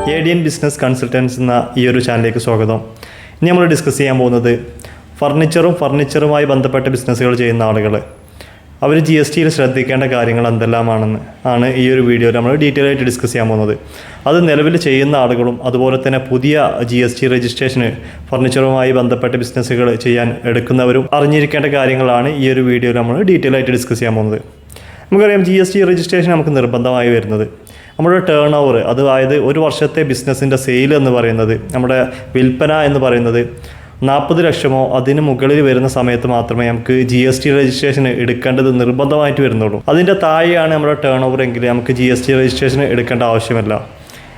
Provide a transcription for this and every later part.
ADN business consultants എന്ന ഈ ഒരു ചാനലിലേക്ക് സ്വാഗതം. ഇനി നമ്മൾ ഡിസ്കസ് ചെയ്യാൻ പോകുന്നത് ഫർണിച്ചറുമായി ബന്ധപ്പെട്ട ബിസിനസ്സുകൾ ചെയ്യുന്ന ആളുകൾ അവർ GSTയിൽ ശ്രദ്ധിക്കേണ്ട കാര്യങ്ങൾ എന്തെല്ലാമാണെന്ന് ആണ് ഈ ഒരു വീഡിയോയിൽ നമ്മൾ ഡീറ്റെയിൽ ആയിട്ട് ഡിസ്കസ് ചെയ്യാൻ പോകുന്നത്. അത് നിലവിൽ ചെയ്യുന്ന ആളുകളും അതുപോലെ തന്നെ പുതിയ GST രജിസ്ട്രേഷന് ഫർണിച്ചറുമായി ബന്ധപ്പെട്ട ബിസിനസ്സുകൾ ചെയ്യാൻ എടുക്കുന്നവരും അറിഞ്ഞിരിക്കേണ്ട കാര്യങ്ങളാണ് ഈ ഒരു വീഡിയോയിൽ നമ്മൾ ഡീറ്റെയിൽ ആയിട്ട് ഡിസ്കസ് ചെയ്യാൻ പോകുന്നത്. നമുക്കറിയാം GST രജിസ്ട്രേഷൻ നമുക്ക് നിർബന്ധമായി വരുന്നത് നമ്മുടെ ടേൺ ഓവർ, അതായത് ഒരു വർഷത്തെ ബിസിനസ്സിൻ്റെ സെയിൽ എന്ന് പറയുന്നത്, നമ്മുടെ വിൽപ്പന എന്ന് പറയുന്നത് 40 ലക്ഷമോ അതിന് മുകളിൽ വരുന്ന സമയത്ത് മാത്രമേ നമുക്ക് GST രജിസ്ട്രേഷൻ എടുക്കേണ്ടത് നിർബന്ധമായിട്ട് വരുന്നുള്ളൂ. അതിൻ്റെ താഴെയാണ് നമ്മുടെ ടേൺ ഓവർ എങ്കിൽ നമുക്ക് GST രജിസ്ട്രേഷൻ എടുക്കേണ്ട ആവശ്യമില്ല.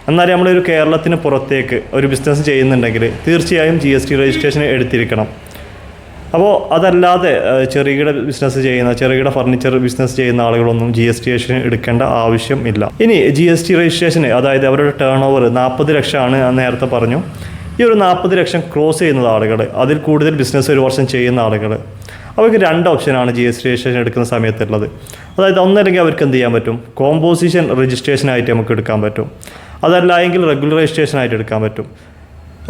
എന്നാൽ നമ്മളൊരു കേരളത്തിന് പുറത്തേക്ക് ഒരു ബിസിനസ് ചെയ്യുന്നുണ്ടെങ്കിൽ തീർച്ചയായും GST രജിസ്ട്രേഷൻ എടുത്തിരിക്കണം. അപ്പോൾ അതല്ലാതെ ചെറുകിട ഫർണിച്ചർ ബിസിനസ് ചെയ്യുന്ന ആളുകളൊന്നും GST രജിസ്ട്രേഷൻ എടുക്കേണ്ട ആവശ്യം ഇല്ല. ഇനി GST രജിസ്ട്രേഷന്, അതായത് അവരുടെ ടേൺ ഓവർ 40 ലക്ഷമാണ് നേരത്തെ പറഞ്ഞു. ഈ ഒരു 40 ലക്ഷം ക്രോസ് ചെയ്യുന്ന ആളുകൾ, അതിൽ കൂടുതൽ ബിസിനസ് ഒരു വർഷം ചെയ്യുന്ന ആളുകൾ, അവർക്ക് 2 ഓപ്ഷനാണ് GST രജിസ്ട്രേഷൻ എടുക്കുന്ന സമയത്തുള്ളത്. അതായത് ഒന്നല്ലെങ്കിൽ അവർക്ക് എന്ത് ചെയ്യാൻ പറ്റും, കോമ്പോസിഷൻ രജിസ്ട്രേഷനായിട്ട് നമുക്ക് എടുക്കാൻ പറ്റും. അതല്ല എങ്കിൽ റെഗുലർ രജിസ്ട്രേഷനായിട്ട് എടുക്കാൻ പറ്റും.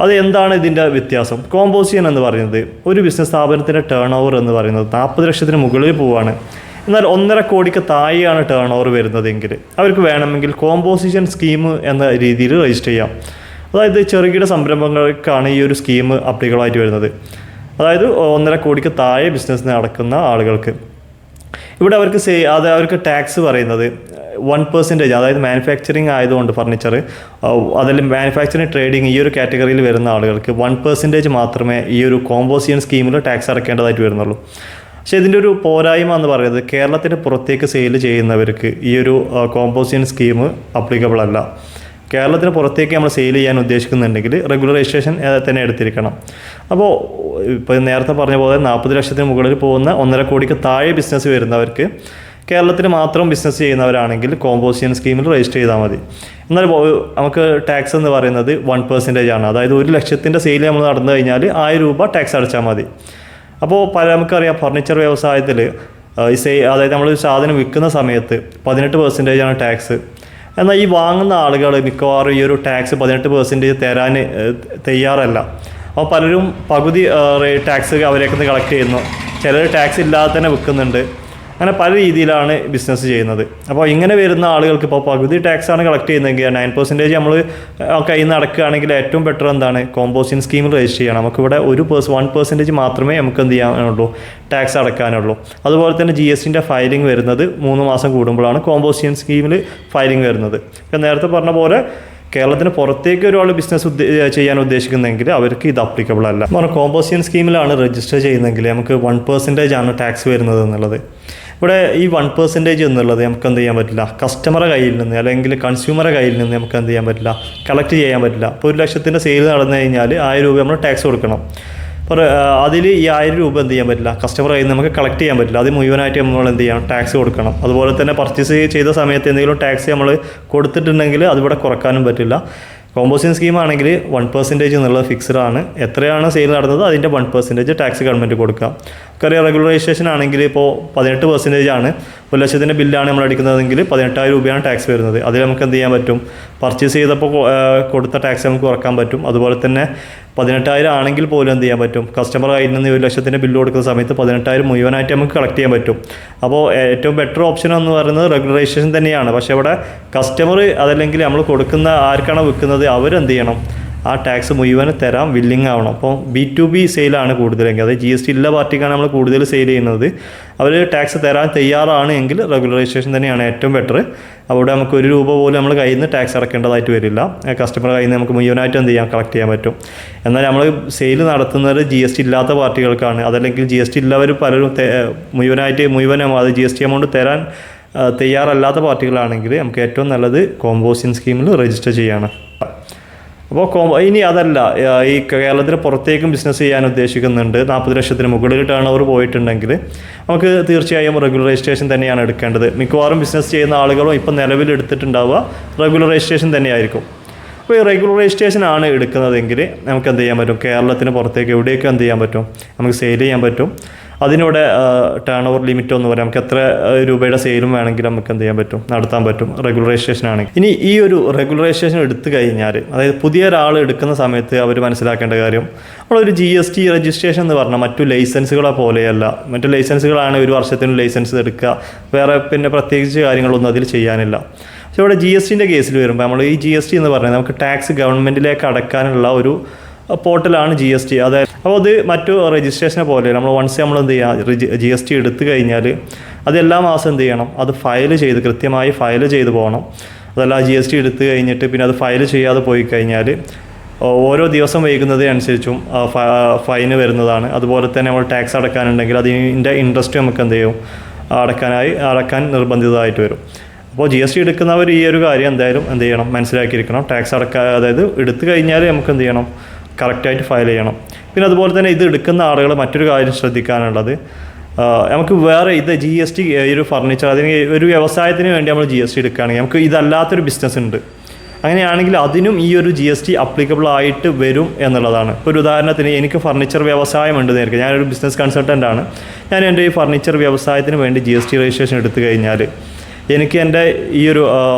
അത് എന്താണ് ഇതിൻ്റെ വ്യത്യാസം? കോമ്പോസിഷൻ എന്ന് പറയുന്നത് ഒരു ബിസിനസ് സ്ഥാപനത്തിൻ്റെ ടേൺ ഓവർ എന്ന് പറയുന്നത് 40 ലക്ഷത്തിന് മുകളിൽ പോവുകയാണ്. എന്നാൽ 1.5 കോടിക്ക് താഴെയാണ് ടേൺ ഓവർ വരുന്നതെങ്കിൽ അവർക്ക് വേണമെങ്കിൽ കോമ്പോസിഷൻ സ്കീം എന്ന രീതിയിൽ രജിസ്റ്റർ ചെയ്യാം. അതായത് ചെറുകിട സംരംഭങ്ങൾക്കാണ് ഈ ഒരു സ്കീം അപ്ലിക്കബിളായിട്ട് വരുന്നത്. അതായത് 1.5 കോടിക്ക് താഴെ ബിസിനസ് നടക്കുന്ന ആളുകൾക്ക് ഇവിടെ അവർക്ക് ടാക്സ് പറയുന്നത് 1%, അതായത് മാനുഫാക്ചറിങ് ആയതുകൊണ്ട് ഫർണിച്ചർ, അതിൽ മാനുഫാക്ചറിങ് ട്രേഡിങ് ഈ ഒരു കാറ്റഗറിയിൽ വരുന്ന ആളുകൾക്ക് 1% മാത്രമേ ഈ ഒരു കോമ്പോസിഷൻ സ്കീമിൽ ടാക്സ് അടക്കേണ്ടതായിട്ട് വരുന്നുള്ളൂ. പക്ഷേ ഇതിൻ്റെ ഒരു പോരായ്മ എന്ന് പറയുന്നത് കേരളത്തിന് പുറത്തേക്ക് സെയിൽ ചെയ്യുന്നവർക്ക് ഈ ഒരു കോമ്പോസിഷൻ സ്കീം അപ്ലിക്കബിൾ അല്ല. കേരളത്തിന് പുറത്തേക്ക് നമ്മൾ സെയിൽ ചെയ്യാൻ ഉദ്ദേശിക്കുന്നുണ്ടെങ്കിൽ റെഗുലർ രജിസ്ട്രേഷൻ തന്നെ എടുത്തിരിക്കണം. അപ്പോൾ ഇപ്പോൾ നേരത്തെ പറഞ്ഞ പോലെ 40 ലക്ഷത്തിന് മുകളിൽ പോകുന്ന 1.5 കോടിക്ക് താഴെ ബിസിനസ് വരുന്നവർക്ക്, കേരളത്തിൽ മാത്രം ബിസിനസ് ചെയ്യുന്നവരാണെങ്കിൽ കോമ്പോസിഷൻ സ്കീമിൽ രജിസ്റ്റർ ചെയ്താൽ മതി. എന്നാൽ നമുക്ക് ടാക്സ് എന്ന് പറയുന്നത് 1% ആണ്. അതായത് 1 ലക്ഷത്തിൻ്റെ സെയിൽ നമ്മൾ നടന്നു കഴിഞ്ഞാൽ 1000 രൂപ ടാക്സ് അടച്ചാൽ മതി. അപ്പോൾ നമുക്കറിയാം ഫർണിച്ചർ വ്യവസായത്തിൽ അതായത് നമ്മൾ സാധനം വിൽക്കുന്ന സമയത്ത് 18% ആണ് ടാക്സ്. എന്നാൽ ഈ വാങ്ങുന്ന ആളുകൾ മിക്കവാറും ഈ ഒരു ടാക്സ് 18% തരാൻ തയ്യാറല്ല. അപ്പോൾ പലരും പകുതി ടാക്സ് അവരേക്കൊന്ന് കളക്ട് ചെയ്യുന്നു, ചിലർ ടാക്സ് ഇല്ലാതെ തന്നെ വിൽക്കുന്നുണ്ട്. അങ്ങനെ പല രീതിയിലാണ് ബിസിനസ് ചെയ്യുന്നത്. അപ്പോൾ ഇങ്ങനെ വരുന്ന ആളുകൾക്ക് ഇപ്പോൾ പകുതി ടാക്സാണ് കളക്ട് ചെയ്യുന്നതെങ്കിൽ 9% നമ്മൾ കയ്യിൽ നിന്ന് അടക്കുകയാണെങ്കിൽ ഏറ്റവും ബെറ്റർ എന്താണ്, കോമ്പോസിഷൻ സ്കീമിൽ രജിസ്റ്റർ ചെയ്യണം. നമുക്കിവിടെ 1% മാത്രമേ നമുക്ക് എന്ത് ചെയ്യാനുള്ളൂ, ടാക്സ് അടക്കാനുള്ളൂ. അതുപോലെ തന്നെ GSTൻ്റെ ഫയലിംഗ് വരുന്നത് 3 മാസം കൂടുമ്പോഴാണ് കോമ്പോസിഷൻ സ്കീമിൽ ഫയലിംഗ് വരുന്നത്. ഇപ്പം നേരത്തെ പറഞ്ഞ പോലെ കേരളത്തിന് പുറത്തേക്ക് ഒരാൾ ബിസിനസ് ചെയ്യാൻ ഉദ്ദേശിക്കുന്നെങ്കിൽ അവർക്ക് ഇത് അപ്ലിക്കബിൾ അല്ല. കോമ്പോസിഷൻ സ്കീമിലാണ് രജിസ്റ്റർ ചെയ്യുന്നതെങ്കിൽ നമുക്ക് 1% ആണ് ടാക്സ് വരുന്നത് എന്നുള്ളത്. ഇവിടെ ഈ 1% എന്നുള്ളത് നമുക്ക് എന്ത് ചെയ്യാൻ പറ്റില്ല, കസ്റ്റമറെ കയ്യിൽ നിന്ന് അല്ലെങ്കിൽ കൺസ്യൂമറെ കയ്യിൽ നിന്ന് നമുക്ക് എന്ത് ചെയ്യാൻ പറ്റില്ല, കളക്ട് ചെയ്യാൻ പറ്റില്ല. ഇപ്പോൾ 1 ലക്ഷത്തിൻ്റെ സെയിൽ നടന്നു കഴിഞ്ഞാൽ 1000 രൂപ നമ്മൾ ടാക്സ് കൊടുക്കണം. അപ്പോൾ അതിൽ ഈ 1000 രൂപ എന്ത് ചെയ്യാൻ പറ്റില്ല, കസ്റ്റമർ കയ്യിൽ നിന്ന് നമുക്ക് കളക്ട് ചെയ്യാൻ പറ്റില്ല. അത് മുഴുവനായിട്ട് നമ്മൾ എന്ത് ചെയ്യണം, ടാക്സ് കൊടുക്കണം. അതുപോലെ തന്നെ പർച്ചേസ് ചെയ്ത സമയത്ത് എന്തെങ്കിലും ടാക്സ് നമ്മൾ കൊടുത്തിട്ടുണ്ടെങ്കിൽ അതിവിടെ കുറക്കാനും പറ്റില്ല. കോമ്പോസിഷൻ സ്കീം ആണെങ്കിൽ 1% എന്നുള്ളത് ഫിക്സ്ഡ് ആണ്. എത്രയാണ് സെയിൽ നടന്നത് അതിൻ്റെ 1% ടാക്സ് ഗവൺമെൻറ് കൊടുക്കുക. നമുക്കറിയാം റെഗുലർ രജിസ്ട്രേഷൻ ആണെങ്കിൽ ഇപ്പോൾ 18% ആണ്. 1 ലക്ഷത്തിൻ്റെ ബില്ലാണ് നമ്മൾ അടിക്കുന്നതെങ്കിൽ 18,000 രൂപയാണ് ടാക്സ് വരുന്നത്. അതിൽ നമുക്ക് എന്ത് ചെയ്യാൻ പറ്റും, പർച്ചേസ് ചെയ്തപ്പോൾ കൊടുത്ത ടാക്സ് നമുക്ക് കുറക്കാൻ പറ്റും. അതുപോലെ തന്നെ 18,000 ആണെങ്കിൽ പോലും എന്ത് ചെയ്യാൻ പറ്റും, കസ്റ്റമർ കയ്യിൽ നിന്ന് 1 ലക്ഷത്തിൻ്റെ ബില്ല് കൊടുക്കുന്ന സമയത്ത് 18,000 മുഴുവനായിട്ട് നമുക്ക് കളക്ട് ചെയ്യാൻ പറ്റും. അപ്പോൾ ഏറ്റവും ബെറ്റർ ഓപ്ഷൻ എന്ന് പറയുന്നത് റെഗുലർ രജിസ്ട്രേഷൻ തന്നെയാണ്. പക്ഷേ ഇവിടെ കസ്റ്റമർ അതല്ലെങ്കിൽ നമ്മൾ കൊടുക്കുന്ന ആർക്കാണോ വിൽക്കുന്നത് അവരെന്ത് ചെയ്യണം, ആ ടാക്സ് മുഴുവൻ തരാൻ വില്ലിങ് ആവണം. അപ്പോൾ B2B സെയിലാണ് കൂടുതലെങ്കിൽ, അതായത് GST ഇല്ല പാർട്ടിക്കാണ് നമ്മൾ കൂടുതൽ സെയിൽ ചെയ്യുന്നത്. അവർ ടാക്സ് തരാൻ തയ്യാറാണ് എങ്കിൽ റെഗുലർ രജിസ്ട്രേഷൻ തന്നെയാണ് ഏറ്റവും ബെറ്റർ. അവിടെ നമുക്ക് 1 രൂപ പോലും നമ്മൾ കയ്യിൽ നിന്ന് ടാക്സ് അടക്കേണ്ടതായിട്ട് വരില്ല. കസ്റ്റമർ കയ്യിൽ നിന്ന് നമുക്ക് മുഴുവനായിട്ട് എന്ത് ചെയ്യാം, കളക്ട് ചെയ്യാൻ പറ്റും. എന്നാൽ നമ്മൾ സെയിൽ നടത്തുന്നത് GST ഇല്ലാത്ത പാർട്ടികൾക്കാണ്. അതല്ലെങ്കിൽ GST ഇല്ലവർ പലരും മുഴുവനും അത് GST എമൗണ്ട് തരാൻ തയ്യാറല്ലാത്ത പാർട്ടികളാണെങ്കിൽ നമുക്ക് ഏറ്റവും നല്ലത് കോമ്പോസിഷൻ സ്കീമിൽ രജിസ്റ്റർ ചെയ്യാണ്. അപ്പോൾ ഇനി അതല്ല, ഈ കേരളത്തിന് പുറത്തേക്കും ബിസിനസ് ചെയ്യാൻ ഉദ്ദേശിക്കുന്നുണ്ട്, 40 ലക്ഷത്തിന് മുകളിൽ ടേൺ ഓവർ പോയിട്ടുണ്ടെങ്കിൽ നമുക്ക് തീർച്ചയായും റെഗുലർ രജിസ്ട്രേഷൻ തന്നെയാണ് എടുക്കേണ്ടത്. മിക്കവാറും ബിസിനസ് ചെയ്യുന്ന ആളുകളും ഇപ്പം നിലവിൽ എടുത്തിട്ടുണ്ടാവുക റെഗുലർ രജിസ്ട്രേഷൻ തന്നെയായിരിക്കും. അപ്പോൾ ഈ റെഗുലർ രജിസ്ട്രേഷൻ ആണ് എടുക്കുന്നതെങ്കിൽ നമുക്ക് എന്ത് ചെയ്യാൻ പറ്റും, കേരളത്തിന് പുറത്തേക്ക് എവിടെയൊക്കെ എന്ത് ചെയ്യാൻ പറ്റും, നമുക്ക് സെയിൽ ചെയ്യാൻ പറ്റും. അതിനിവിടെ ടേൺ ഓവർ ലിമിറ്റ് ഒന്നും പറയാം, നമുക്ക് എത്ര രൂപയുടെ സെയിലും വേണമെങ്കിലും നമുക്ക് എന്ത് ചെയ്യാൻ പറ്റും, നടത്താൻ പറ്റും റെഗുലർ രജിസ്ട്രേഷൻ ആണെങ്കിൽ. ഇനി ഈ ഒരു റെഗുലർ രജിസ്ട്രേഷൻ എടുത്തു കഴിഞ്ഞാൽ, അതായത് പുതിയ ഒരാൾ എടുക്കുന്ന സമയത്ത് അവർ മനസ്സിലാക്കേണ്ട കാര്യം, നമ്മളൊരു GST രജിസ്ട്രേഷൻ എന്ന് പറഞ്ഞാൽ മറ്റു ലൈസൻസുകളെ പോലെയല്ല. മറ്റു ലൈസൻസുകളാണ് ഒരു വർഷത്തിന് ലൈസൻസ് എടുക്കുക, വേറെ പിന്നെ പ്രത്യേകിച്ച് കാര്യങ്ങളൊന്നും അതിൽ ചെയ്യാനില്ല. പക്ഷേ ഇവിടെ GSTൻ്റെ കേസിൽ വരുമ്പോൾ നമ്മൾ ഈ GST എന്ന് പറഞ്ഞാൽ നമുക്ക് ടാക്സ് ഗവൺമെൻറ്റിലേക്ക് അടക്കാനുള്ള ഒരു പോർട്ടലാണ് GST. അതായത് അപ്പോൾ അത് മറ്റു രജിസ്ട്രേഷനെ പോലെ നമ്മൾ വൺസ് നമ്മൾ എന്ത് ചെയ്യുക, GST എടുത്തു കഴിഞ്ഞാൽ അത് എല്ലാ മാസം എന്ത് ചെയ്യണം, അത് ഫയൽ ചെയ്ത് കൃത്യമായി ഫയൽ ചെയ്ത് പോകണം. അതല്ല GST എടുത്തു കഴിഞ്ഞിട്ട് പിന്നെ അത് ഫയൽ ചെയ്യാതെ പോയി കഴിഞ്ഞാൽ ഓരോ ദിവസം വൈകുന്നതിനനുസരിച്ചും ഫൈന് വരുന്നതാണ്. അതുപോലെ തന്നെ നമ്മൾ ടാക്സ് അടക്കാനുണ്ടെങ്കിൽ അതിൻ്റെ ഇൻട്രസ്റ്റ് നമുക്ക് എന്ത് ചെയ്യും, അടക്കാൻ നിർബന്ധിതമായിട്ട് വരും. അപ്പോൾ GST എടുക്കുന്നവർ ഈ ഒരു കാര്യം എന്തായാലും എന്ത് ചെയ്യണം, മനസ്സിലാക്കിയിരിക്കണം. ടാക്സ് അതായത് എടുത്തു കഴിഞ്ഞാൽ നമുക്ക് എന്ത് ചെയ്യണം, കറക്റ്റായിട്ട് ഫയൽ ചെയ്യണം. പിന്നെ അതുപോലെ തന്നെ ഇത് എടുക്കുന്ന ആളുകൾ മറ്റൊരു കാര്യം ശ്രദ്ധിക്കാനുള്ളത്, നമുക്ക് വേറെ ഇത് GST ഒരു ഫർണിച്ചർ അതിന് ഒരു വ്യവസായത്തിന് വേണ്ടി നമ്മൾ GST എടുക്കുകയാണെങ്കിൽ നമുക്ക് ഇതല്ലാത്തൊരു ബിസിനസ് ഉണ്ട്, അങ്ങനെയാണെങ്കിൽ അതിനും ഈ ഒരു GST അപ്ലിക്കബിൾ ആയിട്ട് വരും എന്നുള്ളതാണ്. ഇപ്പോൾ ഒരു ഉദാഹരണത്തിന് എനിക്ക് ഫർണിച്ചർ വ്യവസായമുണ്ട് നേരിട്ട്, ഞാനൊരു ബിസിനസ് കൺസൾട്ടൻ്റ് ആണ്. ഞാൻ എൻ്റെ ഈ ഫർണിച്ചർ വ്യവസായത്തിന് വേണ്ടി GST രജിസ്ട്രേഷൻ എടുത്തു കഴിഞ്ഞാൽ എനിക്ക് എൻ്റെ ഈ ഒരു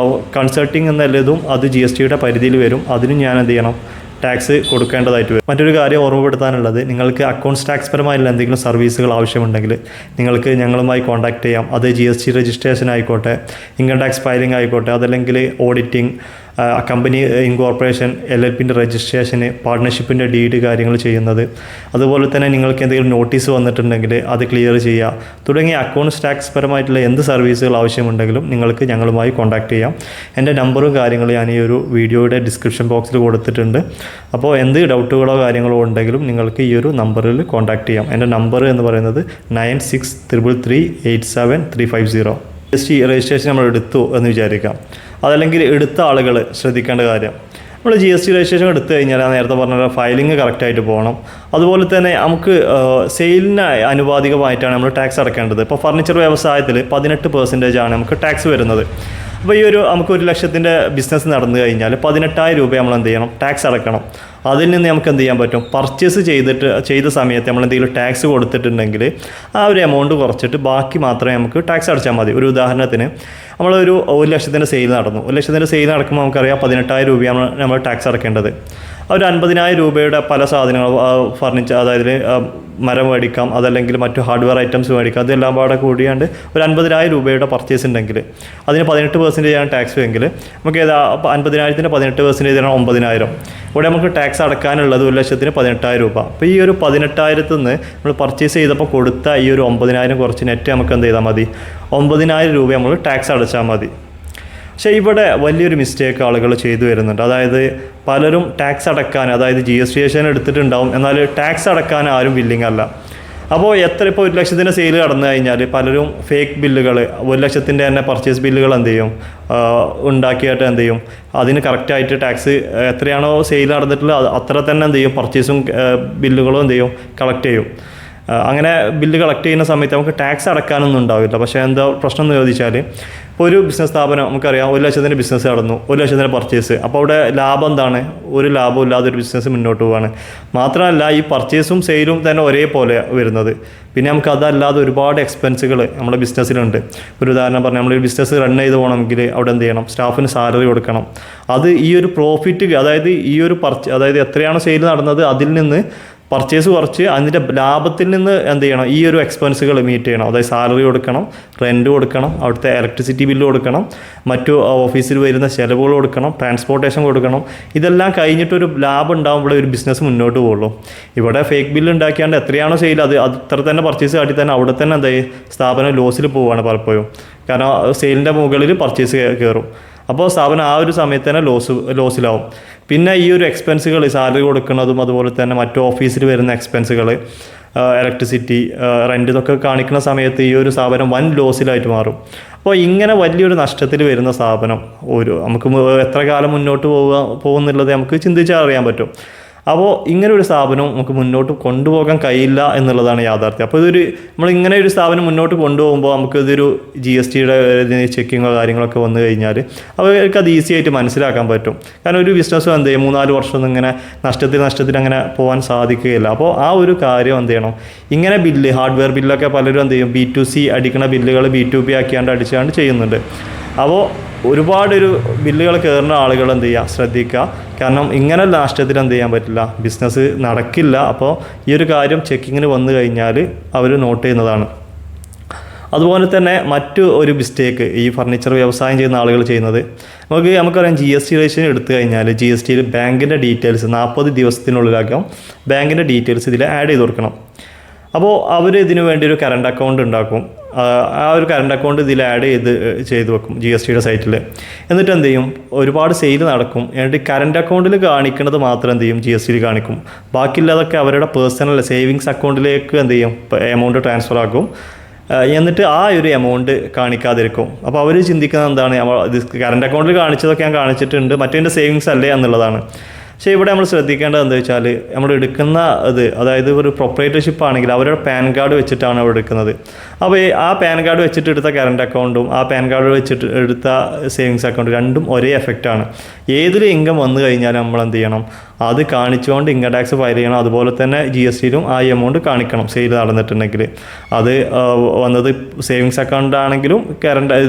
കൺസൾട്ടിങ് എന്നുള്ളതും അത് GSTയുടെ പരിധിയിൽ വരും. അതിനും ഞാൻ എന്ത് ചെയ്യണം, ടാക്സ് കൊടുക്കേണ്ടതായിട്ട് വരും. മറ്റൊരു കാര്യം ഓർമ്മപ്പെടുത്താനുള്ളത്, നിങ്ങൾക്ക് അക്കൗണ്ട്സ് ടാക്സ് പരമായിട്ടുള്ള എന്തെങ്കിലും സർവീസുകൾ ആവശ്യമുണ്ടെങ്കിൽ നിങ്ങൾക്ക് ഞങ്ങളുമായി കോൺടാക്റ്റ് ചെയ്യാം. അത് GST രജിസ്ട്രേഷൻ ആയിക്കോട്ടെ, ഇൻകം ടാക്സ് ഫയലിംഗ് ആയിക്കോട്ടെ, അതല്ലെങ്കിൽ ഓഡിറ്റിംഗ്, കമ്പനി ഇൻകോർപ്പറേഷൻ, LLPൻ്റെ രജിസ്ട്രേഷന്, പാർട്ട്ണർഷിപ്പിൻ്റെ ഡീഡ് കാര്യങ്ങൾ ചെയ്യുന്നത്, അതുപോലെ തന്നെ നിങ്ങൾക്ക് എന്തെങ്കിലും നോട്ടീസ് വന്നിട്ടുണ്ടെങ്കിൽ അത് ക്ലിയർ ചെയ്യുക, തുടങ്ങിയ അക്കൗണ്ട്സ് ടാക്സ് പരമായിട്ടുള്ള എന്ത് സർവീസുകൾ ആവശ്യമുണ്ടെങ്കിലും നിങ്ങൾക്ക് ഞങ്ങളുമായി കോൺടാക്റ്റ് ചെയ്യാം. എൻ്റെ നമ്പറും കാര്യങ്ങളും ഞാൻ ഈ ഒരു വീഡിയോയുടെ ഡിസ്ക്രിപ്ഷൻ ബോക്സിൽ കൊടുത്തിട്ടുണ്ട്. അപ്പോൾ എന്ത് ഡൗട്ടുകളോ കാര്യങ്ങളോ ഉണ്ടെങ്കിലും നിങ്ങൾക്ക് ഈ ഒരു നമ്പറിൽ കോൺടാക്റ്റ് ചെയ്യാം. എൻ്റെ നമ്പർ എന്ന് പറയുന്നത് 9633387350. GST രജിസ്ട്രേഷൻ നമ്മൾ എടുത്തു എന്ന് വിചാരിക്കാം. അതല്ലെങ്കിൽ എടുത്ത ആളുകൾ ശ്രദ്ധിക്കേണ്ട കാര്യം, നമ്മൾ GST രജിസ്ട്രേഷൻ എടുത്തു കഴിഞ്ഞാൽ നേരത്തെ പറഞ്ഞ ഫയലിംഗ് കറക്റ്റായിട്ട് പോകണം. അതുപോലെ തന്നെ നമുക്ക് സെയിലിന് അനുപാതികമായിട്ടാണ് നമ്മൾ ടാക്സ് അടക്കേണ്ടത്. ഇപ്പോൾ ഫർണിച്ചർ വ്യവസായത്തിൽ 18% ആണ് നമുക്ക് ടാക്സ് വരുന്നത്. അപ്പോൾ ഈ ഒരു നമുക്ക് 1 ലക്ഷത്തിൻ്റെ ബിസിനസ് നടന്നു കഴിഞ്ഞാൽ 18,000 രൂപ നമ്മൾ എന്ത് ചെയ്യണം, ടാക്സ് അടക്കണം. അതിൽ നിന്ന് നമുക്ക് എന്ത് ചെയ്യാൻ പറ്റും, പർച്ചേസ് ചെയ്ത സമയത്ത് നമ്മൾ എന്തെങ്കിലും ടാക്സ് കൊടുത്തിട്ടുണ്ടെങ്കിൽ ആ ഒരു എമൗണ്ട് കുറച്ചിട്ട് ബാക്കി മാത്രമേ നമുക്ക് ടാക്സ് അടച്ചാൽ മതി. ഒരു ഉദാഹരണത്തിന് നമ്മളൊരു 1 ലക്ഷത്തിൻ്റെ സെയിൽ നടന്നു. 1 ലക്ഷത്തിൻ്റെ സെയിൽ നടക്കുമ്പോൾ നമുക്കറിയാം 18,000 രൂപയാണ് നമ്മൾ ടാക്സ് അടക്കേണ്ടത്. ഒരു 50,000 രൂപയുടെ പല സാധനങ്ങൾ ഫർണിച്ചർ, അതായത് മരം മേടിക്കാം, അതല്ലെങ്കിൽ മറ്റു ഹാർഡ്വെയർ ഐറ്റംസ് മേടിക്കാം, അതെല്ലാം പാടെ കൂടിയാണ്ട് ഒരു 50,000 രൂപയുടെ പർച്ചേസ് ഉണ്ടെങ്കിൽ അതിന് 18% ടാക്സ് എങ്കിൽ നമുക്ക് 50,000-ൻ്റെ 18% 9,000. ഇവിടെ നമുക്ക് ടാക്സ് അടക്കാനുള്ളത് 1 ലക്ഷത്തിന് 18,000 രൂപ. അപ്പോൾ ഈ ഒരു 18,000 നിന്ന് നമ്മൾ പർച്ചേസ് ചെയ്തപ്പോൾ കൊടുത്ത ഈ ഒരു 9,000 കുറച്ച് നെറ്റ് നമുക്ക് എന്ത് ചെയ്താൽ മതി, 9,000 രൂപ നമ്മൾ ടാക്സ് അടച്ചാൽ മതി. പക്ഷേ ഇവിടെ വലിയൊരു മിസ്റ്റേക്ക് ആളുകൾ ചെയ്തു വരുന്നുണ്ട്. അതായത് പലരും ടാക്സ് അടക്കാൻ, അതായത് GST എടുത്തിട്ടുണ്ടാവും, എന്നാൽ ടാക്സ് അടക്കാൻ ആരും വില്ലിങ് അല്ല. അപ്പോൾ ഇപ്പോൾ 1 ലക്ഷത്തിൻ്റെ സെയിൽ കടന്നു കഴിഞ്ഞാൽ പലരും ഫേക്ക് ബില്ലുകൾ, 1 ലക്ഷത്തിൻ്റെ തന്നെ പർച്ചേസ് ബില്ലുകൾ എന്ത് ചെയ്യും, ഉണ്ടാക്കിയിട്ട് എന്ത് ചെയ്യും, അതിന് കറക്റ്റായിട്ട് ടാക്സ് എത്രയാണോ സെയിൽ നടന്നിട്ടുള്ളത് അത്ര തന്നെ എന്ത് ചെയ്യും, പർച്ചേസും ബില്ലുകളും എന്ത് ചെയ്യും, കളക്ട് ചെയ്യും. അങ്ങനെ ബില്ല് കളക്ട് ചെയ്യുന്ന സമയത്ത് നമുക്ക് ടാക്സ് അടക്കാനൊന്നും ഉണ്ടാവില്ല. പക്ഷേ എന്താ പ്രശ്നം എന്ന് ചോദിച്ചാൽ, ഇപ്പോൾ ഒരു ബിസിനസ് സ്ഥാപനം നമുക്കറിയാം 1 ലക്ഷത്തിൻ്റെ ബിസിനസ് നടന്നു, 1 ലക്ഷത്തിൻ്റെ പർച്ചേസ്. അപ്പോൾ അവിടെ ലാഭം എന്താണ്, ഒരു ലാഭം ഇല്ലാതെ ഒരു ബിസിനസ് മുന്നോട്ട് പോവുകയാണ്. മാത്രമല്ല ഈ പർച്ചേസും സെയിലും തന്നെ ഒരേപോലെ വരുന്നത്. പിന്നെ നമുക്ക് അതല്ലാതെ ഒരുപാട് എക്സ്പെൻസുകൾ നമ്മുടെ ബിസിനസ്സിലുണ്ട്. ഒരു ഉദാഹരണം പറഞ്ഞാൽ നമ്മളൊരു ബിസിനസ് റൺ ചെയ്ത് പോകണമെങ്കിൽ അവിടെ എന്ത് ചെയ്യണം, സ്റ്റാഫിന് സാലറി കൊടുക്കണം. അത് ഈ ഒരു പ്രോഫിറ്റ്, അതായത് ഈ ഒരു അതായത് എത്രയാണോ സെയിൽ നടന്നത് അതിൽ നിന്ന് പർച്ചേസ് കുറച്ച് അതിൻ്റെ ലാഭത്തിൽ നിന്ന് എന്ത് ചെയ്യണം, ഈ ഒരു എക്സ്പെൻസുകൾ മീറ്റ് ചെയ്യണം. അതായത് സാലറി കൊടുക്കണം, റെൻറ്റ് കൊടുക്കണം, അവിടുത്തെ ഇലക്ട്രിസിറ്റി ബില്ല് കൊടുക്കണം, മറ്റു ഓഫീസിൽ വരുന്ന ചിലവുകൾ കൊടുക്കണം, ട്രാൻസ്പോർട്ടേഷൻ കൊടുക്കണം. ഇതെല്ലാം കഴിഞ്ഞിട്ടൊരു ലാഭം ഉണ്ടാകുമ്പോഴേ ഒരു ബിസിനസ് മുന്നോട്ട് പോകുള്ളൂ. ഇവിടെ ഫേക്ക് ബില്ല് ഉണ്ടാക്കിയാണ്ട് എത്രയാണോ സെയിൽ അത് അത്ര തന്നെ പർച്ചേസ് കാട്ടി തന്നെ അവിടെ തന്നെ എന്തായി സ്ഥാപനം ലോസിൽ പോവുകയാണ് പലപ്പോഴും. കാരണം സെയിലിൻ്റെ മുകളിൽ പർച്ചേസ് കയറും. അപ്പോൾ സ്ഥാപനം ആ ഒരു സമയത്ത് തന്നെ ലോസിലാവും. പിന്നെ ഈ ഒരു എക്സ്പെൻസുകൾ, സാലറി കൊടുക്കുന്നതും അതുപോലെ തന്നെ മറ്റു ഓഫീസിൽ വരുന്ന എക്സ്പെൻസുകൾ, ഇലക്ട്രിസിറ്റി, റെൻറ്റ്, ഇതൊക്കെ കാണിക്കുന്ന സമയത്ത് ഈ ഒരു സ്ഥാപനം വൻ ലോസിലായിട്ട് മാറും. അപ്പോൾ ഇങ്ങനെ വലിയൊരു നഷ്ടത്തിൽ വരുന്ന സ്ഥാപനം നമുക്ക് എത്ര കാലം മുന്നോട്ട് പോകുന്നുള്ളത് നമുക്ക് ചിന്തിച്ചാൽ അറിയാൻ പറ്റും. അപ്പോൾ ഇങ്ങനെ ഒരു സ്ഥാപനം നമുക്ക് മുന്നോട്ട് കൊണ്ടുപോകാൻ കഴിയില്ല എന്നുള്ളതാണ് യാഥാർത്ഥ്യം. അപ്പോൾ നമ്മളിങ്ങനെ ഒരു സ്ഥാപനം മുന്നോട്ട് കൊണ്ടുപോകുമ്പോൾ നമുക്കിതൊരു GSTയുടെ ചെക്കിങ്ങോ കാര്യങ്ങളൊക്കെ വന്നു കഴിഞ്ഞാൽ അവർക്ക് അത് ഈസി ആയിട്ട് മനസ്സിലാക്കാൻ പറ്റും. കാരണം ഒരു ബിസിനസ്സും എന്ത് ചെയ്യും 3-4 വർഷം ഒന്നും ഇങ്ങനെ നഷ്ടത്തിൽ അങ്ങനെ പോകാൻ സാധിക്കുകയില്ല. അപ്പോൾ ആ ഒരു കാര്യം എന്ത് ചെയ്യണം, ഇങ്ങനെ ഹാർഡ്വെയർ ബില്ലൊക്കെ പലരും എന്ത് ചെയ്യും B2C അടിക്കുന്ന ബില്ലുകൾ B2B ആക്കിയാണ്ട് അടിച്ചാണ്ട് ചെയ്യുന്നുണ്ട്. അപ്പോൾ ഒരുപാട് ബില്ലുകൾ കയറുന്ന ആളുകൾ എന്ത് ചെയ്യുക, ശ്രദ്ധിക്കുക. കാരണം ഇങ്ങനെ നഷ്ടത്തിൽ എന്ത് ചെയ്യാൻ പറ്റില്ല, ബിസിനസ് നടക്കില്ല. അപ്പോൾ ഈ ഒരു കാര്യം ചെക്കിങ്ങിന് വന്നു കഴിഞ്ഞാൽ അവർ നോട്ട് ചെയ്യുന്നതാണ്. അതുപോലെ തന്നെ മറ്റു ഒരു മിസ്റ്റേക്ക് ഈ ഫർണിച്ചർ വ്യവസായം ചെയ്യുന്ന ആളുകൾ ചെയ്യുന്നത്, നമുക്കറിയാം GST രജിസ്ട്രേഷൻ എടുത്തു കഴിഞ്ഞാൽ GSTയിൽ ബാങ്കിൻ്റെ ഡീറ്റെയിൽസ് 40 ദിവസത്തിനുള്ളിലാക്കാം ബാങ്കിൻ്റെ ഡീറ്റെയിൽസ് ഇതിൽ ആഡ് ചെയ്ത് കൊടുക്കണം. അപ്പോൾ അവർ ഇതിനു വേണ്ടി ഒരു കറണ്ട് അക്കൗണ്ട് ഉണ്ടാക്കും. ആ ഒരു കറണ്ട് അക്കൗണ്ട് ഇതിൽ ആഡ് ചെയ്ത് വെക്കും GSTയുടെ സൈറ്റിൽ. എന്നിട്ട് എന്ത് ചെയ്യും, ഒരുപാട് സെയിൽ നടക്കും. എന്നിട്ട് കറണ്ട് അക്കൗണ്ടിൽ കാണിക്കുന്നത് മാത്രം എന്ത് ചെയ്യും, GSTയിൽ കാണിക്കും. ബാക്കിയുള്ളതൊക്കെ അവരുടെ പേഴ്സണൽ സേവിങ്സ് അക്കൗണ്ടിലേക്ക് എന്ത് ചെയ്യും, എമൗണ്ട് ട്രാൻസ്ഫർ ആക്കും. എന്നിട്ട് ആ ഒരു എമൗണ്ട് കാണിക്കാതിരിക്കും. അപ്പോൾ അവർ ചിന്തിക്കുന്നത് എന്താണ്, കറണ്ട് അക്കൗണ്ടിൽ കാണിച്ചതൊക്കെ ഞാൻ കാണിച്ചിട്ടുണ്ട്, മറ്റേതിൻ്റെ സേവിങ്സ് അല്ലേ എന്നുള്ളതാണ്. പക്ഷേ ഇവിടെ നമ്മൾ ശ്രദ്ധിക്കേണ്ടത് എന്താ വെച്ചാൽ, നമ്മൾ എടുക്കുന്ന അതായത് ഒരു പ്രൊപ്പറേറ്റർഷിപ്പ് ആണെങ്കിൽ അവരുടെ പാൻ കാർഡ് വെച്ചിട്ടാണ് അവർ എടുക്കുന്നത്. അപ്പോൾ ആ പാൻ കാർഡ് വെച്ചിട്ട് എടുത്ത കറണ്ട് അക്കൗണ്ടും ആ പാൻ കാർഡ് വെച്ചിട്ട് എടുത്ത സേവിങ്സ് അക്കൗണ്ട് രണ്ടും ഒരേ എഫക്റ്റാണ്. ഏതൊരു ഇൻകം വന്നു കഴിഞ്ഞാൽ നമ്മൾ എന്ത് ചെയ്യണം, അത് കാണിച്ചുകൊണ്ട് ഇൻകം ടാക്സ് ഫയൽ ചെയ്യണം. അതുപോലെ തന്നെ GSTയിലും ആ എമൗണ്ട് കാണിക്കണം. സെയിൽ നടന്നിട്ടുണ്ടെങ്കിൽ അത് വന്നത് സേവിങ്സ് അക്കൗണ്ട് ആണെങ്കിലും